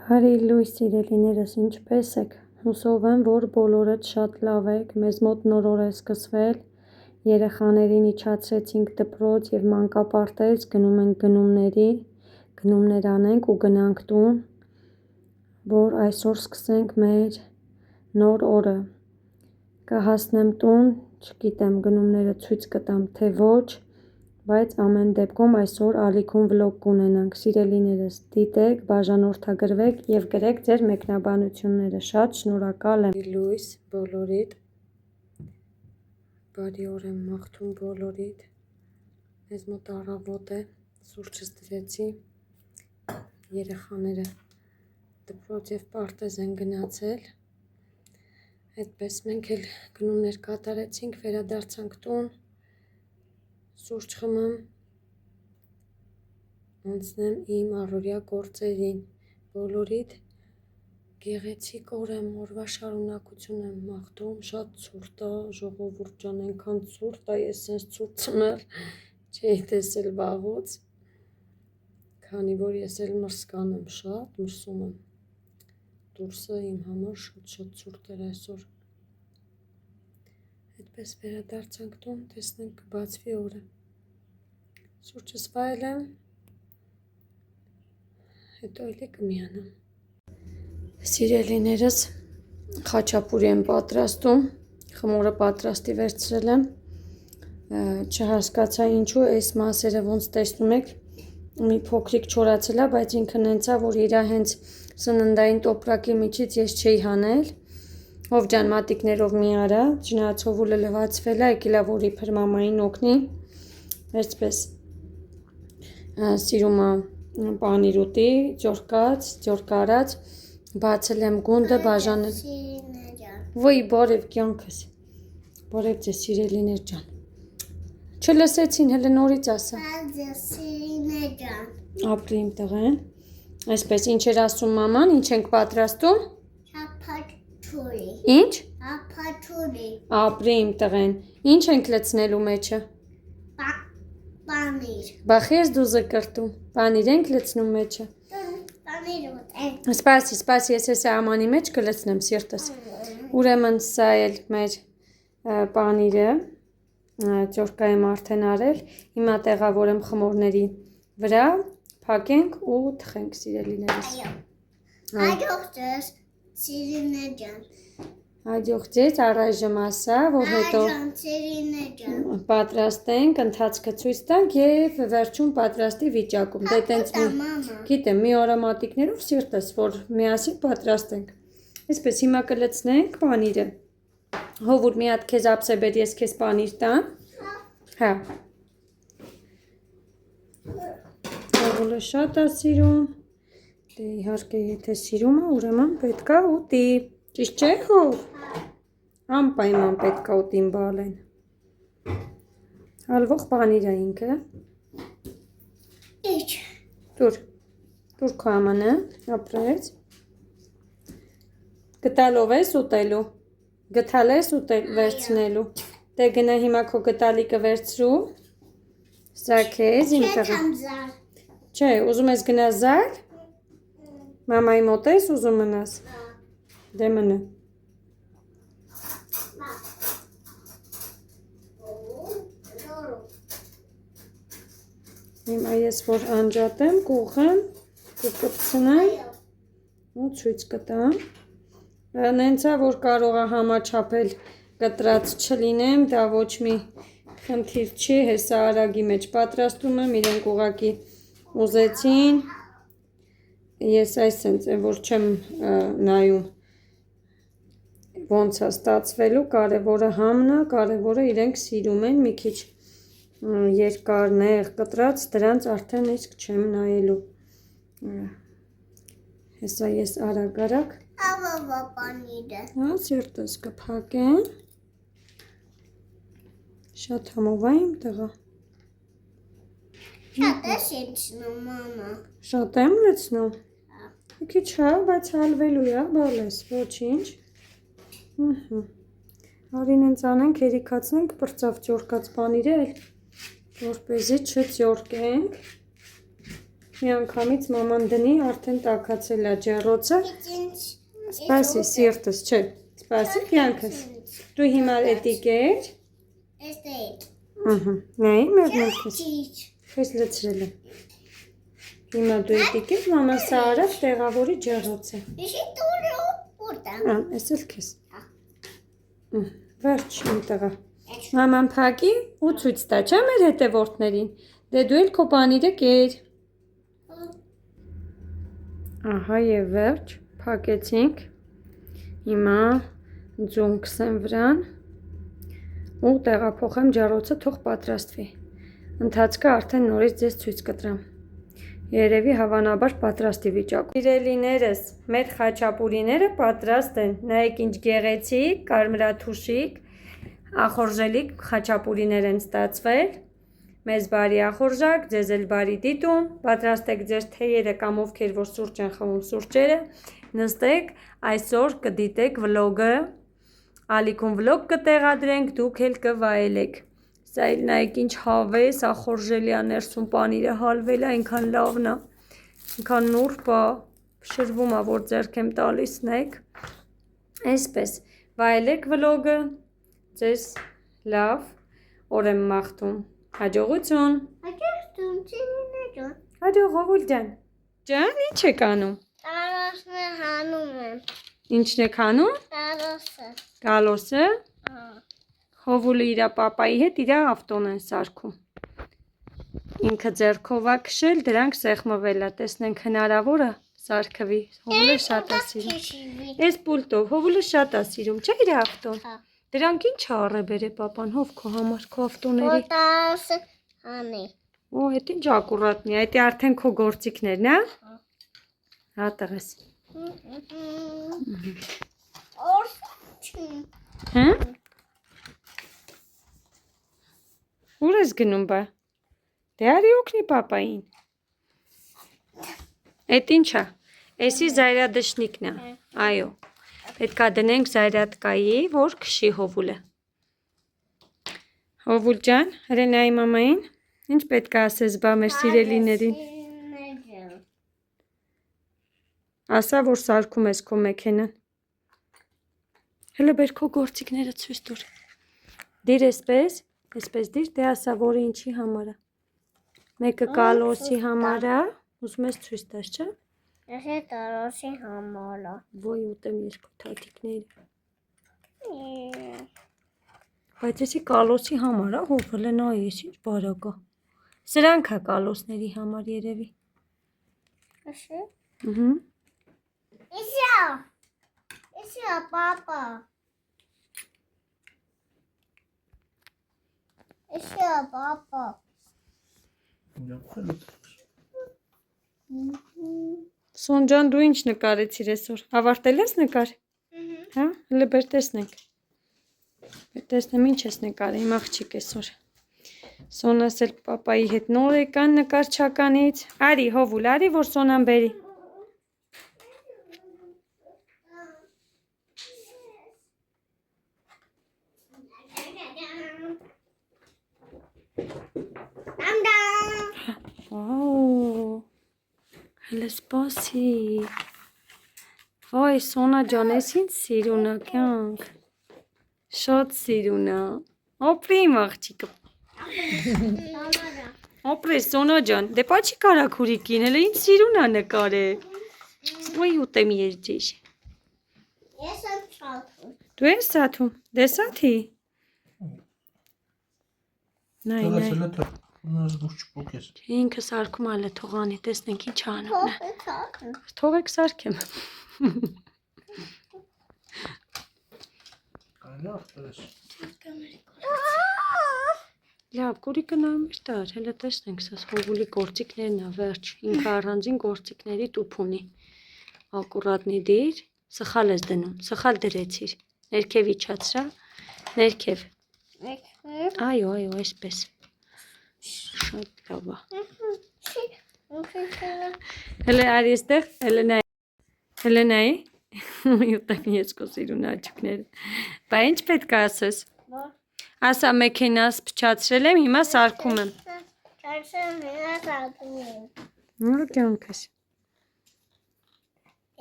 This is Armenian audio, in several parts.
Բարի լույս սիրելիներս, ինչպե՞ս եք, հուսով եմ, որ բոլորդ շատ լավ եք, մեզ մոտ նոր օր է սկսվել, երեխաներին իջացրեցինք դպրոց և մանկապարտեզ, գնում ենք գնումների, գնումներ անենք ու գնանք տուն, որ այսօր սկսենք մեր նոր օրը, կհասնեմ տուն, չգիտեմ գնումները ցույց կտամ թե ոչ, բայց ամեն դեպքում այսօր ալիքում վլոգ կունենանք, սիրելիներս, դիտեք, բաժանորդագրվեք և գրեք ձեր մեկնաբանությունները, շատ շնորհակալ եմ։ Լույս բոլորիդ, բարի օր եմ մաղթում բոլորիդ, մեզ մոտ առավոտ է, սուրճս դրեցի, երեխաները դպրոց և պարտեզ են գնացել, այդպես մենք էլ գնումներ կատարեցինք, վերադարձանք տուն, սուրճ խմեմ, անցնեմ իմ առօրյա գործերին, բոլորիդ գեղեցիկ օր եմ, օրվա շարունակություն եմ մաղթում, շատ ցուրտ է, ժողովուրդ ջան, այնքան ցուրտ է, ես սենց ցուրտ ցմել չէի տեսել վաղուց, քանի որ ես էլ մրսկան եմ շատ, մրսում եմ, դուրսը իմ համար շատ ցուրտ էր այսօր, այդպես վերադարձանք տուն, տեսնենք կբացվի օրը, սուրճս վայել եմ, հետո էլի կմիանամ։ Սիրելիներս, խաչապուրի եմ պատրաստում, խմորը պատրաստի վերցրել եմ, չհասկացա ինչու այս մասերը ոնց տեսնում եք, մի փոքրիկ չորացել է, բայց ինքն հենց է, որ իր հենց սննդային տոպրակի միջից ես չէի հանել, ով ջան մատիկներով մի արա, չնայած հովուլը լվացվել է, եկել է որ իբր մամային օգնի, այսպես սիրում է պանիր ուտի, ջորկած, ջորկարած, բացել եմ գունդը, բաժանել, ոյ բարև կյանքս, բարև ձեզ սիրելիներ ջան, չլսեցին, հələ նորից ասա, սիրելիներ ջան, ապրի իմ տղեն, այսպես ինչ էր ասում մաման, ինչ ենք պատրաստում, հապաչուրի, ինչ, հապաչուրի, ապրի իմ տղեն, ինչ ենք լցնելու մեջը, Պանիր, բախի ես դու զկրտում, պանիր ենք լցնում մեջը, սպասի, ես ես ամանի մեջ կլցնեմ սիրտս, ուրեմն սա էլ մեր պանիրը, ճորկա եմ արդեն արել, հիմա տեղավորեմ խմորների վրա, փակենք ու թխենք սիրելիներս, հաջող ձեզ սիրելիներ ջան, հաջող ձեզ առայժմ ասա, որ հետո պատրաստենք, ընթացքը ցույց տանք և վերջում պատրաստի վիճակում, դե տենց գիտեմ, մի արոմատիկներով սիրտս, որ միասին պատրաստենք, այսպես հիմա կլցնենք պանիրը, հովուր մի հատ քեզ ափսե բեր, ես քեզ պանիր տամ, հա, հովուլը շատ է սիրում, դե իհարկե եթե սիրում է, ուրեմն պետք է ուտի, ճիշտ չէ հով, անպայման պետք է ուտին բալեն, հալվող պանիր է ինքը, տուր քո ամանը, ապրեց, գտալով ես ուտելու, գտալ ես վերցնելու, դե գնա հիմա քո գտալիկը վերցրու, սա քեզ իմ տղա, չէ, ուզում ես գնաս զար, մամայի մոտ ես ուզում մնաս, դե մնա, հիմա ես որ անջատեմ, կուղեմ, կպցնեմ ու ցույց կտամ, նենց է, որ կարող է համաչափել կտրած չլինեմ, դա ոչ մի խնդիր չի, հեսա արագի մեջ պատրաստում եմ, իրենք ուղակի ուզեցին, ես այսենց է, որ չեմ նայում ոնց է ստացվելու, կարևորը համն է, կարևորը իրենք սիրում են, մի քիչ երկար նեղ կտրած, դրանց արդեն իսկ չեմ նայելու, հեսա ես արագ, հա սիրտս կփակեմ, շատ համով է իմ տղա, շատ ես լցնում մամա, շատ եմ լցնում, մի քիչ հա, բայց հալվելու է, բալես, ոչինչ, արին հենց անենք, երիքացնենք պրծավ ճորկած պանիրը էլ, որպեսզի չճորկենք, Միանգամից մաման դնի, արդեն տաքացել է ջեռոցը։ Սպասի, սիրտս, չէ։ Սպասի, կյանքս։ Դու հիմա էդի կեր։ Ահա, նայ, մերնոքս։ Քեզ լցրել եմ։ Հիմա դու էդի կեր, մաման սա արավ տեղավորի ջեռոցը։ Այս էլ քեզ։ Վերջ իմ տղա։ Մաման փակի ու ցույց տա, չէ՞ մեր հետևորդներին։ Դե դու էլ քո բանիրը կեր։ Ահա եւ վերջ, փակեցինք։ Հիմա ձուն կսեմ վրան ու տեղափոխեմ ջեռոցը, թող պատրաստվի։ Ընթացքը արդեն նորից ձեզ ցույց կտրամ։ Երևի հավանաբար պատրաստի վիճակում։ Սիրելիներս, մեր խաչապուրիները պատրաստ են։ Նայեք ինչ գեղեցիկ, կարմրաթուշիկ, ախորժելիք խաչապուրիներ են ստացվել։ Մեզ բարի ախորժակ, ձեզ էլ բարի դիտում։ Պատրաստեք ձեր թեյերը կամ ովքեր որ սուրճ են խմում սուրճերը։ Նստեք, այսօր կդիտեք վլոգը։ Ալիքում վլոգ կտեղադրենք, դուք էլ կվայելեք։ Սա էլ նայեք ինչ հավես, ախորժելի է, ներսում պանիրը հալվել է, այնքան լավն է, այնքան նուրբ է, շրվում է, որ ձեռք եմ տալիս, նայեք, այսպես, վայելեք վլոգը, ձեզ լավ օր եմ մաղթում, հաջողություն, հաջող Հովուլ ջան, ինչ եք անում, Կարոսն է հանում եմ, ինչն եք հանում, գալոսը, Հովուլը իր պապայի հետ իր ավտոն են սարքում։ Ինքը ձեռքով է քշել, դրանք սեղմվել է, տեսնենք հնարավոր է սարքվի։ Հովուլը շատ է սիրում։ Այս պուլտով, Հովուլը շատ է սիրում, չէ՞ իր ավտոն։ Դրանք ինչ է առեբեր է պապան, հով քո համար, քո ավտոների։ Որտասը հանի։ Օ, էդ ինչ ակուրատնի, այդ է արդեն քո գործիքներն, հա։ Հա տղես։ Հա։ Ուր ես գնում բա։ Դե արի օգնի պապային։ Էդ ինչ է։ Էսի զայրադշնիկն է։ Այո։ Պետք է դնենք զայրատկայի, որ քշի Հովուլը։ Հովուլ ջան, հրենայի մամային, ինչ պետք է ասես բա մեր սիրելիներին։ Ասա, որ սարքում ես քո մեքենան։ Հələ բեր քո գործիքները ցույց տուր։ Դիր էսպես։ Այսպես դիր, դե ասա, որը ինչի համար է։ Մեկը կալոսի համար է, ուզում ես ցույց տաս, չէ՞։ Ես տարոսի համար է։ Ոյ ուտեմ երկու թաթիկները։ Բայց էսի կալոսի համար է, հովը նայ, ես ինչ բարակ է։ Սրանք է կալոսների համար երևի։ Ասի։ Ըհը։ Իսա, պապա։ Իսա, պապա։ Սոնջան, դու ինչ նկարեցիր այսօր։ Ավարտել ես նկար։ Հա, հələ բեր տեսնենք։ Բեր տեսնեմ ինչ ես նկարել, իմ աղջիկ այսօր։ Սոնաս էլ պապայի հետ նոր եկան նկարչականից։ Արի, Հովուլ, արի, որ Սոնան բերի։ Վաու, հələ սպասի։ Վայ, Սոնա ջան, ես ինչ սիրուն է կյանք։ Շատ սիրուն է։ Օպրի իմ աղջիկը։ Օպրի, Սոնա ջան, դե պաչի կարակուրիկին, հələ ինչ սիրուն է նկարել։ Ոյ ուտեմ երջեր։ Ես եմ շատում։ Դու ես սաթում, դե սաթի։ Նայ, նայ։ Ինքը սարքում ալը թողանի, տեսնենք ինչ անում է։ Թողեք սարքեմ։ Լավ, կուրիկը նայում էր տար, հելը տեսնենք սաս Հովուլի գործիքներն է վերջ, ինքը առանձին գործիքների տուփ ունի, ակուրատնի դիր, սխալ ես դնում, սխալ դրեցիր, ներքև իջացրա, ներքև, այո, այսպես, շատ լավ է, հելը արի եստեղ, հելը նայի, յուտակ ես կո սիրուն աչուկները, բա ինչ պետք է ասես, ասա մեքենաս փչացրել եմ, հիմա սարքում եմ, Որը կյանքս։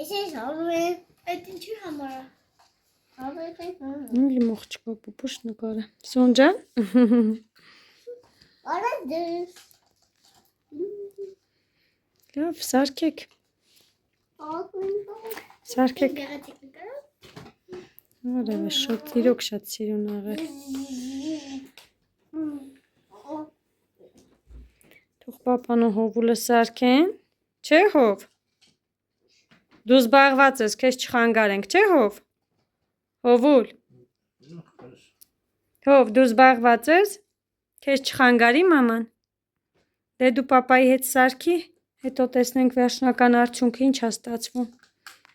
Ես ես ալուեմ, այդ ինչի համար է։ Ինձ մոխ չկա պուպուշ նկարը։ Սոնջան։ Արա դες։ Լավ, սարքեք։ Սարքեք։ Որևէ շատ իրոք շատ սիրուն աղել։ Թող պապան ու հովուլը սարքեն։ Չէ հով։ Դու զբաղված ես, քեզ չխանգարենք, չէ հով։ Հովուլ։ Հով, դու զբաղված ես, քեզ չխանգարի մաման։ Դե դու պապայի հետ սարքի, հետո տեսնենք վերջնական արդյունքը ինչ է ստացվում։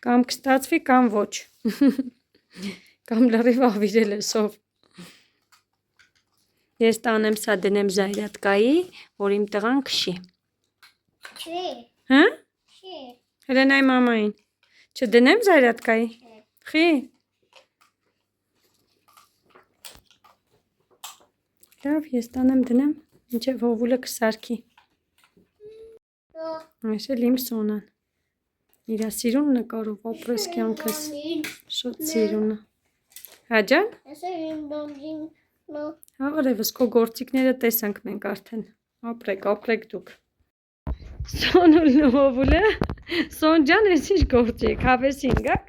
Կամ կստացվի, կամ ոչ։ Կամ լրիվ ավիրել ես հով։ Ես տանեմ սա դնեմ Զայրատկայի, որ իմ տղան քշի։ Չի։ Հա? Չի։ Հելենայի մամային։ Չդնեմ Զայրատկայի։ Խի։ Լավ, ես տանեմ դնեմ, ինչև հովուլը կսարքի։ Այս էլ իմ Սոնան։ Իրա սիրուն նկարով ապրես կյանքս։ Շատ սիրուն է։ Հաջան։ Ես եմ դոմջին։ Հա, արևս քո գործիքները տեսանք մենք արդեն։ Ապրեք դուք։ Սոնուլն ու հովուլը։ Սոնջան, ես ինչ գործիք, հավեսին գաք։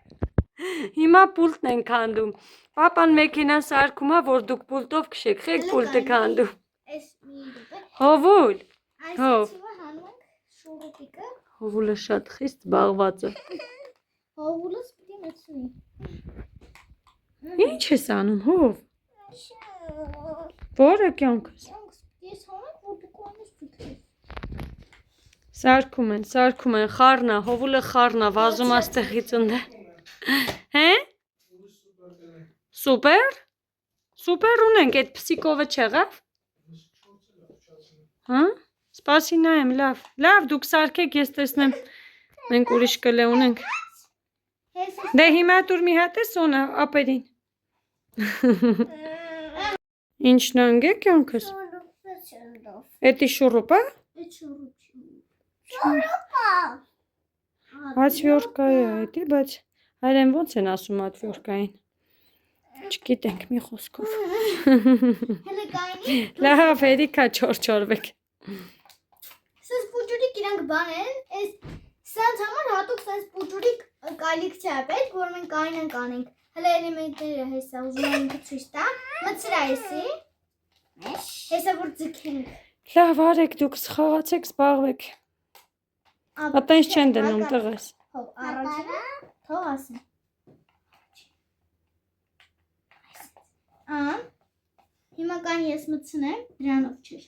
Հիմա պուլտն են քանդում։ Պապան մեքենան սարքում է, որ դուք պուլտով քշեք, խեք պուլտը քանդում։ Ես մի դեպ։ Հովուլ։ Հով։ Այսինքն հանենք շուրուպիկը։ Հովուլը շատ խիստ զբաղված է։ Հովուլը սպիտի մտցնի։ Ինչ ես անում, հով։ Որը կյանքս։ Ես հանենք, որ դու կողմից դուքես։ Սարքում են, խառնա, հովուլը խառնա, վազում աստեղից ընդ։ Հե? Սուպեր։ Սուպեր ունենք, այդ պսիկովը չեղավ։ Հա? Սպասի նայեմ, լավ։ Լավ, դուք սարքեք, ես տեսնեմ։ Մենք ուրիշ կլե ունենք։ Դե հիմա տուր մի հատ է Սոնա, ապերին։ Ինչն անգե կյանքս։ Էդի շուրուպա։ Այդ շուրուպա։ Աթվյորկա է էդի, բայց հայրեն ոնց են ասում աթվյորկային։ Չգիտենք մի խոսքով։ Հələ կայնի։ Լավ, հերիքա չորվեք։ Սենց պուջուրիկ իրանք բան են, ես սենց համար հատուկ սենց պուջուրիկ կայլիք չէ պետք, որ մենք կայնենք անենք։ Հələ էլեմենտները հեսա ուզում եմ ինքը ցույց տամ։ Մցրա էսի։ Հեսա որ ձգենք։ Լավ, արեք դուք սխաղացեք, զբաղվեք։ Ատա ինչ չեն դնում տղես։ Հով առաջինը թող ասեմ։ Հիմա կան ես մտցնեմ, դրանով չէր։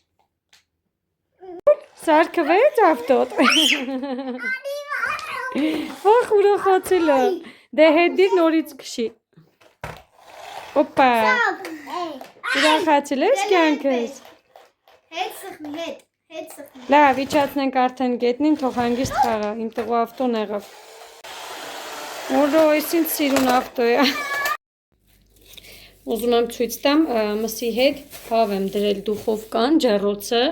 Սարքվեց ավտոտ։ Վախ ուրախացել է։ Դե հետիր նորից քշի։ Օպա։ Ուրախացել ես կյանքս։ Հետ սխմի, հետ սխմի։ Լավ, իջացնենք արդեն գետնին, թող հանգիստ խաղա, իմ տղու ավտոն եղավ։ Որո, այս ինձ սիրուն ավտո է։ Ուզում եմ ցույց տամ մսի հետ հավ եմ դրել դուխովկան, ջեռոցը,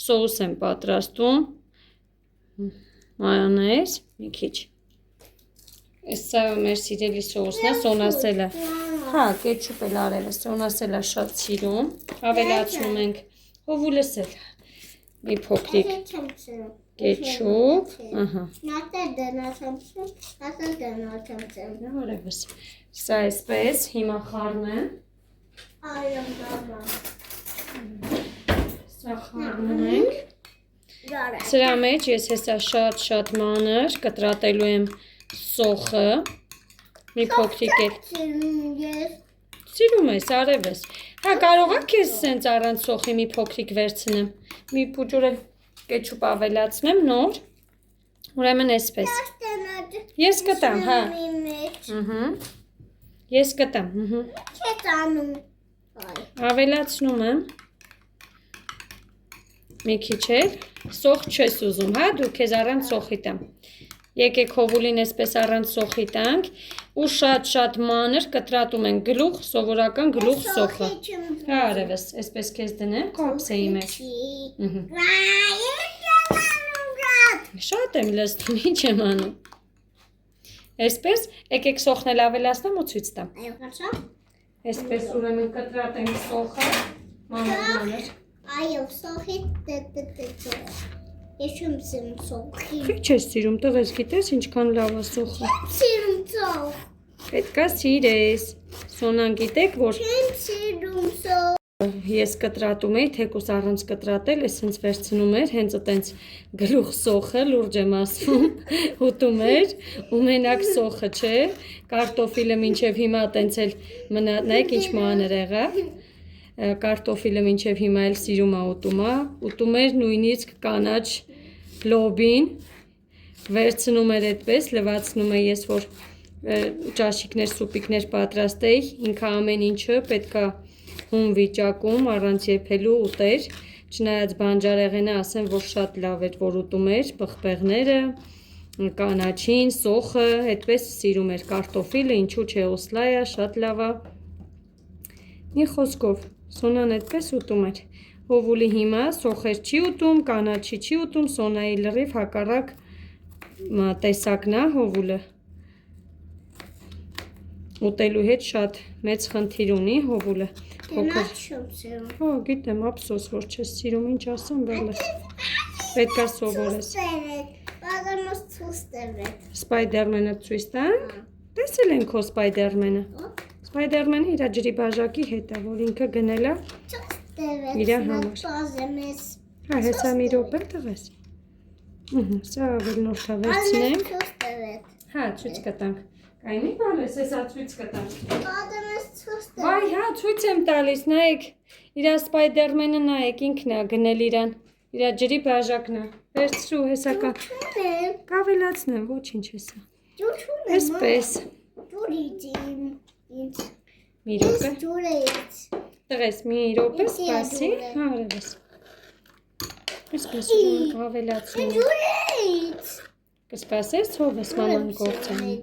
սոուս եմ պատրաստում, մայոնեզ, մի քիչ։ Այս սա մեր սիրելի սոուսն է, Սոնասել է։ Հա, կետչուպ էլ արել է, Սոնասել է շատ սիրում, ավելացնում ենք հովուլս էլ, մի փոքրիկ կետչուպ, որևս, սա այսպես, հիմա խառնեմ, սա խառնում ենք, սրա մեջ ես հեսա շատ մանր կտրատելու եմ սոխը, մի փոքրիկ էլ, սիրում ես, արևս, հա կարող ա կեզ սենց առանց սոխի մի փոքրիկ վերցնեմ, մի պուջուր էլ կետչուպ ավելացնեմ նոր, ուրեմն այսպես, ես կտամ, հա, ես կտամ, ավելացնում եմ, մի քիչ էլ, սոխ չես ուզում, հա, դու քեզ առանց սոխի տամ, եկեք հովուլին այսպես առանց սոխի տանք, ու շատ մանր կտրատում են գլուխ, սովորական գլուխ սոխը, հա արևս, այսպես քեզ դնեմ, քո ափսեի մեջ, Շատ եմ լսում, ինչ եմ անում։ Այսպես, եկեք սոխն էլ ավելացնեմ ու ցույց տամ։ Այո, хорошо։ Այսպես ուրեմն կտրատենք սոխը, մանր։ Այո, սոխի տետ։ Ես չեմ սիրում սոխի։ Քիչ ես սիրում, տղես, գիտես ինչքան լավ է սոխը։ Սիրում սոխ։ Պետք է սիրես։ Սոնան գիտեք, որ Չեմ սիրում սոխ։ ես կտրատում էի, թեկուս առանց կտրատել, էսենց վերցնում էր, հենց այտենց գլուխ սոխը, լուրջ եմ ասում, ուտում էր, ու մենակ սոխը, չէ, կարտոֆիլը մինչև հիմա այտենց էլ մնա, նայեք ինչ մանր եղավ, կարտոֆիլը մինչև հիմա էլ սիրում է, ուտում էր նույնիսկ կանաչ լոբին, վերցնում էր այդպես, լվացնում է ես, որ ճաշիկներ, սուպիկներ պատրաստեի, ինքը ամեն ինչը պետքա հում վիճակում առանց եփելու ուտեր, չնայած բանջարեղենը ասեմ, որ շատ լավ էր, որ ուտում էր, բխբեղները, կանաչին, սոխը, այդպես սիրում էր կարտոֆիլը, ինչու չէ օսլայա, շատ լավ է։ Մի խոսքով, Սոնան այդպես ուտում էր։ Հովուլի հիմա սոխեր չի ուտում, կանաչի չի ուտում, Սոնայի լրիվ հակառակ տեսակն է Հովուլը։ Ուտելու հետ շատ մեծ խնդիր ունի Հովուլը։ Կանաչ չեմ սիրում։ Հո, գիտեմ, ափսոս, որ չես սիրում, ինչ ասեմ, բալես։ Պետք է սովորես։ Բաղարմոս ցույց տվեք։ Սպայդերմենը ցույց տանք։ Տեսել ենք քո Սպայդերմենը։ Սպայդերմենը իր ջրի բաժակի հետ է, որ ինքը գնել է։ Ցույց տվեք։ Իրա համար։ Բազեմես։ Հա, հեսա մի րոպե տղես։ Սա ավելնորդ վերցնենք։ Ցույց տվեք։ Հա, ցույց կտանք։ Կայնի բալես, հեսա ցույց կտանք։ Բազեմես ցույց տվեք։ Վայ, հա, ցույց եմ տալիս, նայեք, իր Սպայդերմենը նայեք, ինքն է գնել իրան, իր ջրի բաժակն է, վերցրու հեսակա, կավելացնեմ, ոչինչ հեսա, այսպես, մի րոպե, տղես, մի րոպե, սպասի, հա, արևես, այսպես կավելացնեմ, կսպասես, հով ես մաման գործանում,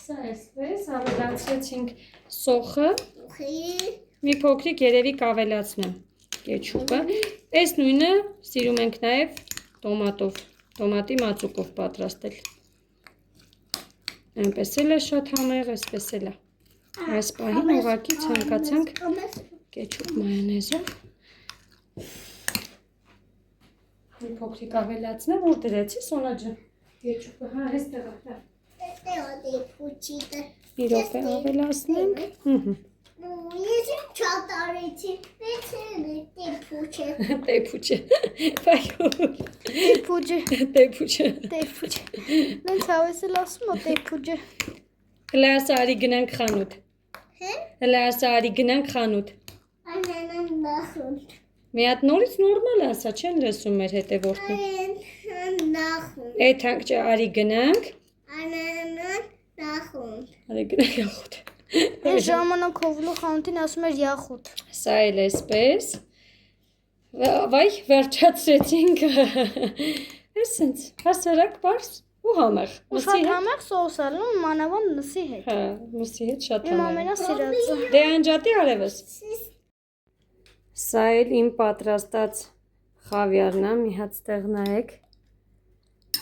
Սա այսպես, ավելացրեցինք սոխը, մի փոքրիկ երևի կավելացնեմ կեչուպը, այս նույնը սիրում ենք նաև տոմատով, տոմատի մածուկով պատրաստել, այնպես էլ է շատ համեղ, այսպես էլ է, այս պահին ուղղակի ցանկացանք կեչուպ մայոնեզով, մի փոքրիկ ավելացնեմ, որ դրեցի Սոնա ջան, կեչուպը, հա, հեստեղ է, մի րոպե ավելացնենք, Ես իմ չատարեցի, տեփուչը, Տեփուչը, բայոլ, տեփուչը, Տեփուչը, նենց հավեսել ասում է տեփուչը, հլասարի գնանք խանութ, հլասարի գնանք խանութ, անանան նախունդ, մի հատ նորից նորմալ ասա, չեն լսում մեր հետևորդը, նախունդ, էդ հանք չէ, արի գնանք, անանան նախունդ, արի գնանք յախուտ, Այս ժամանակ Հովլու խանութին ասում էր յախուտ, սա էլ էսպես, վայ, վերջացրեցինք, այսինց, հասարակ բարս ու համեղ, շատ համեղ սոուսալում մանավան մսի հետ, հա, մսի հետ շատ իմ համեղ, ամենասիրածը, դե անջատի արևս, սա էլ իմ պատրաստած խավիարն է, մի հատ ստեղ նայեք,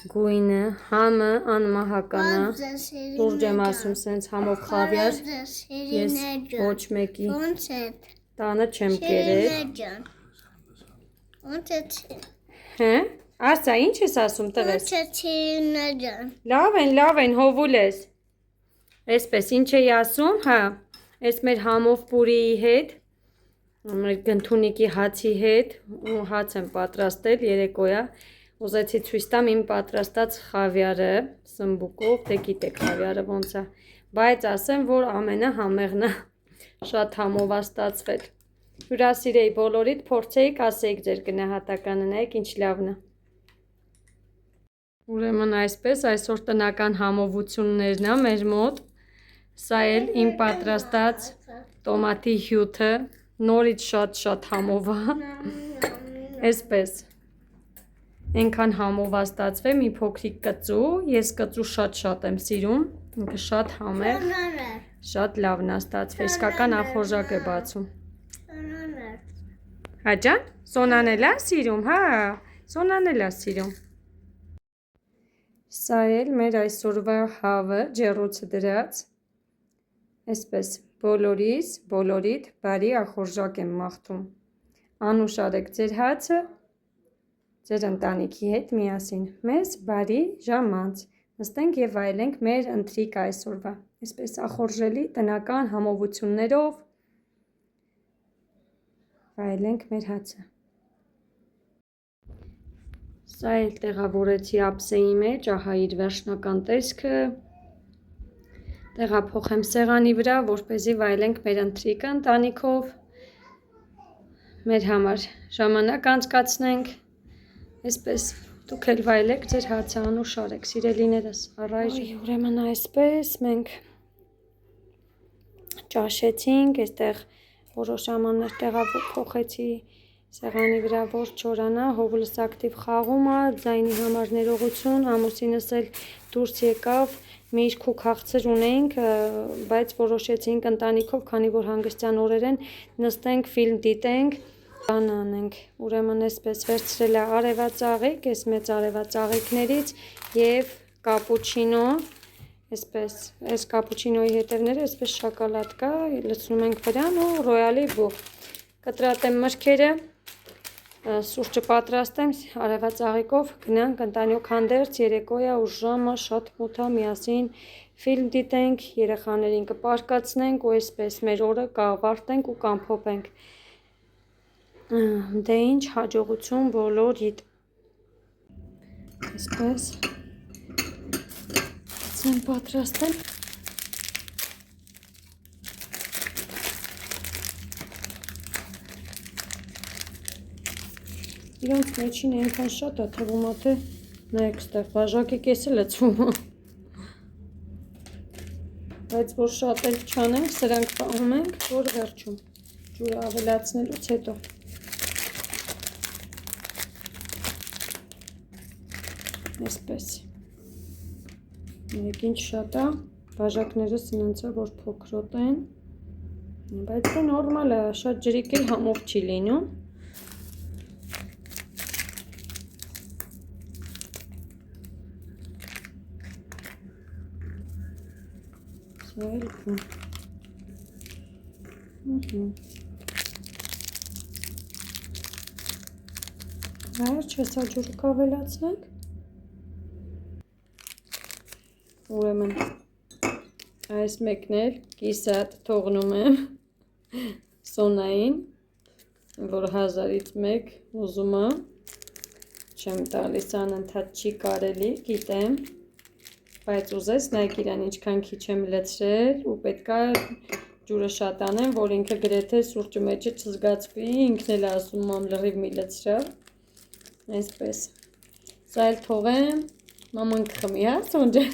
գույնը, համը անմահական է, լուրջ եմ ասում սենց համով խավիար, ես ոչ մեկի տանը չեմ կերել, հե, արծա ինչ ես ասում տղես, լավ են, հովուլ ես, այսպես ինչ էի ասում, հա, այս մեր համով պուրիի հետ, մեր գնդունիկի հացի հետ, հաց եմ պատրաստել երեկոյա, ուզեցի ցույց տամ իմ պատրաստած խավիարը, սմբուկով, դե գիտեք խավիարը ոնց է, բայց ասեմ, որ ամենահամեղն է, շատ համով է ստացվել, հյուրասիրեի բոլորիդ, փորձեիք, ասեիք ձեր գնահատականը, նայեք ինչ լավն է, ուրեմն այսպես, այսօր տնական համովություններն է մեր մոտ, սա էլ իմ պատրաստած տոմատի հյութը, նորից շատ համով է, այսպես, Ենքան համով աստացվե մի փոքրիկ կծու, ես կծու շատ եմ սիրում, ինքը շատ համեղ, շատ լավն աստացվե, իսկական ախորժակ է բացում, Հաջան, Սոնան էլ է սիրում, հա, Սոնան էլ է սիրում։ Սա էլ մեր այսօրվա հավը, ջեռոցը դրած, այսպես բոլորիդ բարի ախորժակ եմ մաղթում, անուշ արեք ձեր հացը, ձեր ընտանիքի հետ միասին, մեզ բարի ժամանց, նստենք և վայելենք մեր ընթրիքը այսօրվա, այսպես ախորժելի տնական համովություններով, վայելենք մեր հացը։ Սա էլ տեղավորեցի ափսեի մեջ, ահա իր վերջնական տեսքը, տեղափոխեմ սեղանի վրա, որպեսզի վայելենք մեր ընթրիքը ընտանիքով, մեր համար ժամանակ անցկացնենք, այսպես դուք էլ վայելեք ձեր հացը, անուշ արեք, սիրելիներս, առայժմ ուրեմն այսպես մենք ճաշեցինք, այստեղ որոշ ամաններ տեղափոխեցի սեղանի վրա, որ չորանա, հովլս ակտիվ խաղում է, ձայնի համար ներողություն, ամուսինս էլ դուրս եկավ, միրգ ու քաղցր ունեինք, բայց որոշեցինք ընտանիքով, քանի որ հանգստյան օրեր են, նստենք, ֆիլմ դիտենք, բան անենք, ուրեմն այսպես վերցրել է արևածաղիկ, այս մեծ արևածաղիկներից և կապուչինո, այսպես, այս կապուչինոյի հետևները այսպես շոկոլադ կա, լցնում ենք վրան ու ռոյալի բուղ, կտրատեմ մրգերը, սուրճը պատրաստեմ, արևածաղիկով գնանք ընտանիք հանդերձ, երեկո է ու ժամը շատ մութ է, միասին ֆիլմ դիտենք, երեխաներին կպարկացնենք ու այսպես մեր օրը կավարտենք ու կամփոփենք։ Դե ինչ, հաջողություն բոլորիդ։ Այսպես եմ պատրաստել։ Իրանց մեջին այնքան շատ է թվում, թե նայեք ստեղ բաժակի կեսը լցվում է։ Բայց որ շատ էլ չանենք, սրանք պահում ենք, որ վերջում ջուրը ավելացնելուց հետո։ Այսպես։ Երեք ինչ շատ է, բաժակները սնանց է, որ փոքրոտ են, բայց դե նորմալ է, շատ ջրիկ էլ համով չի լինում։ Վերջ, հեսա ջուրը կավելացնենք։ Ուրեմն այս մեկն էլ կիսատ թողնում եմ Սոնային, որ 1000-ից մեկ ուզում է, չեմ տալիս, անընդհատ չի կարելի, գիտեմ, բայց ուզես նայք իրան ինչքան քիչ եմ լցրել ու պետքա ջուրը շատ անեմ, որ ինքը գրեթե սուրճը մեջը չզգացվի, ինքն էլ ասում մամ լրիվ մի լցրա, այսպես, սա էլ թողեմ, մաման կխմի, հա Սոնջան,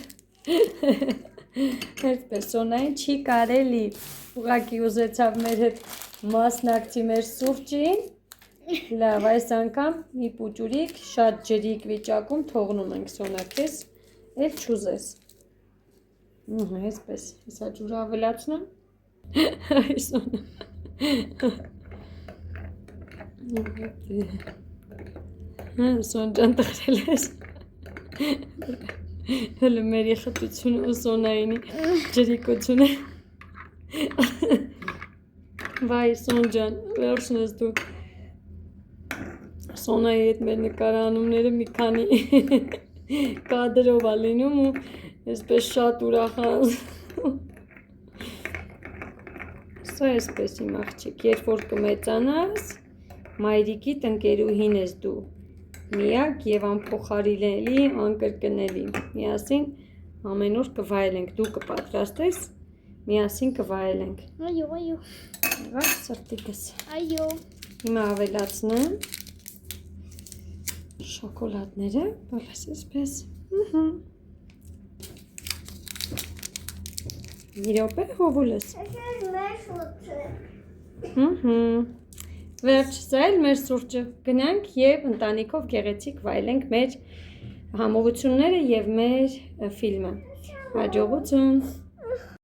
այսպես, Սոնային չի կարելի, ուղղակի ուզեցավ մեր հետ մասնակցի մեր սուրճին, լավ, այս անգամ մի պուճուրիկ, շատ ջրիկ վիճակում թողնում ենք Սոնա քեզ, էլ չուզես, այսպես, հեսա ջուրը ավելացնեմ, այ Սոնա, Սոնջան տղրել ես, հլը մերի խտությունը ու Սոնայինի ջրիկությունը, վայ Սոնջան, վերջն ես դու, Սոնայի հետ մեր նկարանումները մի քանի կադրով է լինում ու այսպես շատ ուրախան, սա այսպես իմ աղջիկ, երբ որ կմեծանաս, մայրիկիդ ընկերուհին ես դու, միակ և անփոխարինելի, անկրկնելի, միասին ամեն օր կվայելենք, դու կպատրաստես, միասին կվայելենք։ Այո, այո։ Եղավ սրտիկս։ Այո։ Հիմա ավելացնեմ շոկոլադները, բալես այսպես։ Մի րոպե հովուլես։ Վերջ, սա էլ մեր սուրճը, գնանք և ընտանիքով գեղեցիկ վայելենք մեր համովությունները և մեր ֆիլմը, հաջողություն։